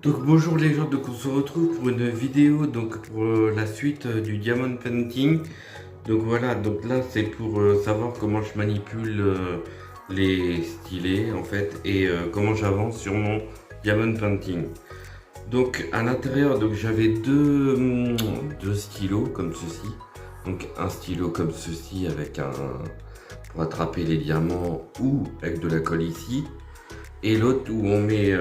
Donc bonjour les gens, donc on se retrouve pour une vidéo donc pour la suite du diamond painting. Donc voilà, donc là c'est pour savoir comment je manipule les stylés en fait et comment j'avance sur mon diamond painting. Donc à l'intérieur donc j'avais deux stylos comme ceci. Donc un stylo comme ceci avec un pour attraper les diamants ou avec de la colle ici. Et l'autre où on met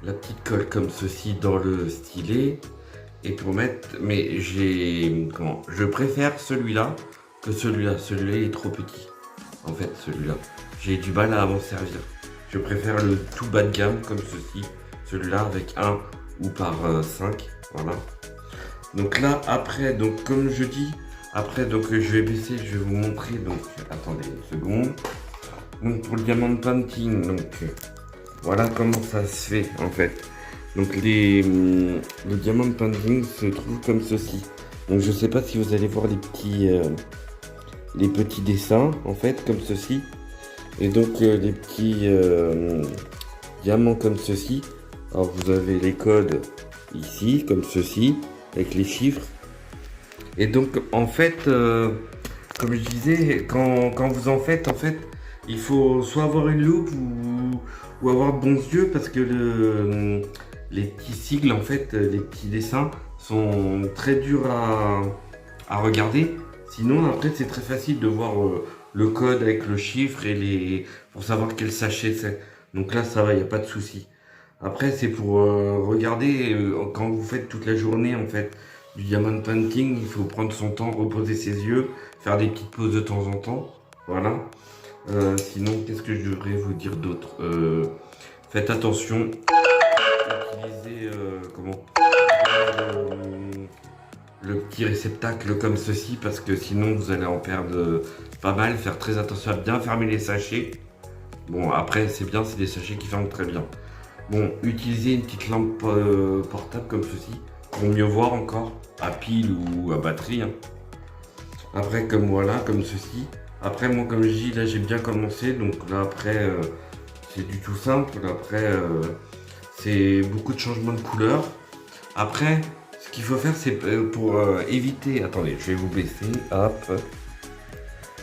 la petite colle comme ceci dans le stylet et pour mettre, mais je préfère celui-là que celui-là est trop petit en fait. Celui-là j'ai du mal à m'en servir, je préfère le tout bas de gamme comme ceci, celui-là avec un ou par 5, voilà. Donc là après, donc comme je dis, après donc je vais baisser, je vais vous montrer, donc attendez une seconde. Donc pour le diamond painting, donc voilà comment ça se fait en fait. Donc le diamond painting se trouve comme ceci. Donc je sais pas si vous allez voir les petits dessins en fait comme ceci. Et donc les petits diamants comme ceci. Alors vous avez les codes ici comme ceci avec les chiffres. Et donc en fait comme je disais, quand vous en faites il faut soit avoir une loupe ou avoir de bons yeux parce que les petits sigles, en fait, les petits dessins sont très durs à regarder. Sinon, après, c'est très facile de voir le code avec le chiffre et pour savoir quel sachet c'est. Donc là, ça va, il n'y a pas de souci. Après, c'est pour regarder quand vous faites toute la journée, en fait, du diamond painting, il faut prendre son temps, reposer ses yeux, faire des petites pauses de temps en temps. Voilà. Sinon, qu'est-ce que je devrais vous dire d'autre? Faites attention, utilisez le petit réceptacle comme ceci parce que sinon vous allez en perdre pas mal. Faire très attention à bien fermer les sachets. Bon, après, c'est bien, c'est des sachets qui ferment très bien. Bon, utilisez une petite lampe portable comme ceci pour mieux voir encore, à pile ou à batterie, hein. Après, comme voilà, comme ceci. Après, moi, comme je dis, là, j'ai bien commencé. Donc là, après, c'est du tout simple. Après, c'est beaucoup de changements de couleur. Après, ce qu'il faut faire, c'est pour éviter... Attendez, je vais vous baisser. Hop.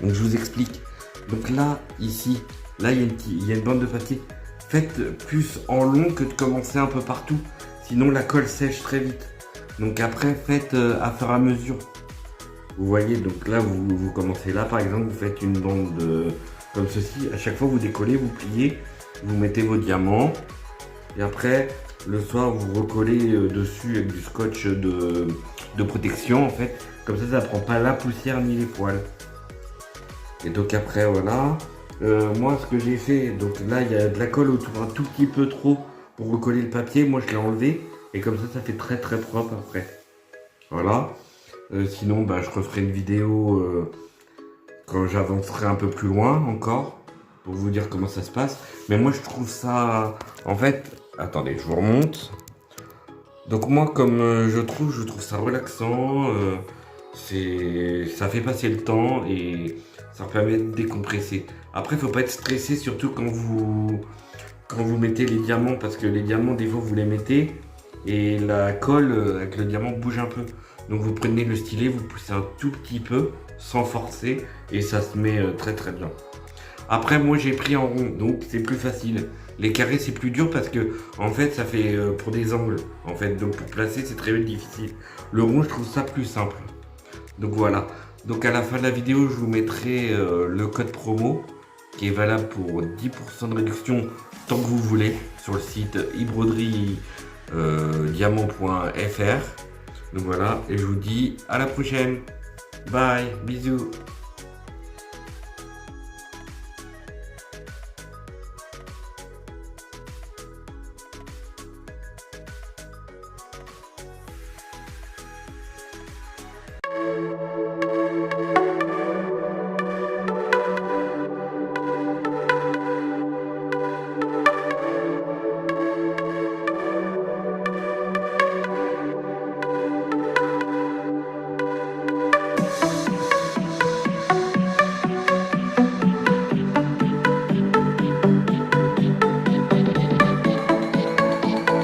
Donc, je vous explique. Donc là, ici, là, il y a une bande de papier. Faites plus en long que de commencer un peu partout. Sinon, la colle sèche très vite. Donc après, faites à faire à mesure. Vous voyez, donc là, vous commencez là, par exemple, vous faites une bande comme ceci. À chaque fois, vous décollez, vous pliez, vous mettez vos diamants. Et après, le soir, vous recollez dessus avec du scotch de protection, en fait. Comme ça ne prend pas la poussière ni les poils. Et donc après, voilà. Moi, ce que j'ai fait, donc là, il y a de la colle autour un tout petit peu trop pour recoller le papier. Moi, je l'ai enlevé. Et comme ça fait très très propre après. Voilà. Sinon, bah, je referai une vidéo quand j'avancerai un peu plus loin encore pour vous dire comment ça se passe. Mais moi, je trouve ça... En fait, attendez, je vous remonte. Donc moi, comme je trouve ça relaxant. Ça fait passer le temps et ça permet de décompresser. Après, faut pas être stressé, surtout quand vous mettez les diamants, parce que les diamants, des fois, vous les mettez et la colle avec le diamant bouge un peu. Donc vous prenez le stylet, vous poussez un tout petit peu sans forcer et ça se met très très bien. Après, moi j'ai pris en rond, donc c'est plus facile. Les carrés c'est plus dur parce que en fait ça fait pour des angles. En fait, donc pour placer c'est très difficile. Le rond, je trouve ça plus simple. Donc voilà. Donc à la fin de la vidéo, je vous mettrai le code promo qui est valable pour 10% de réduction tant que vous voulez sur le site ibroderie-diamant.fr. Donc voilà, et je vous dis à la prochaine. Bye, bisous.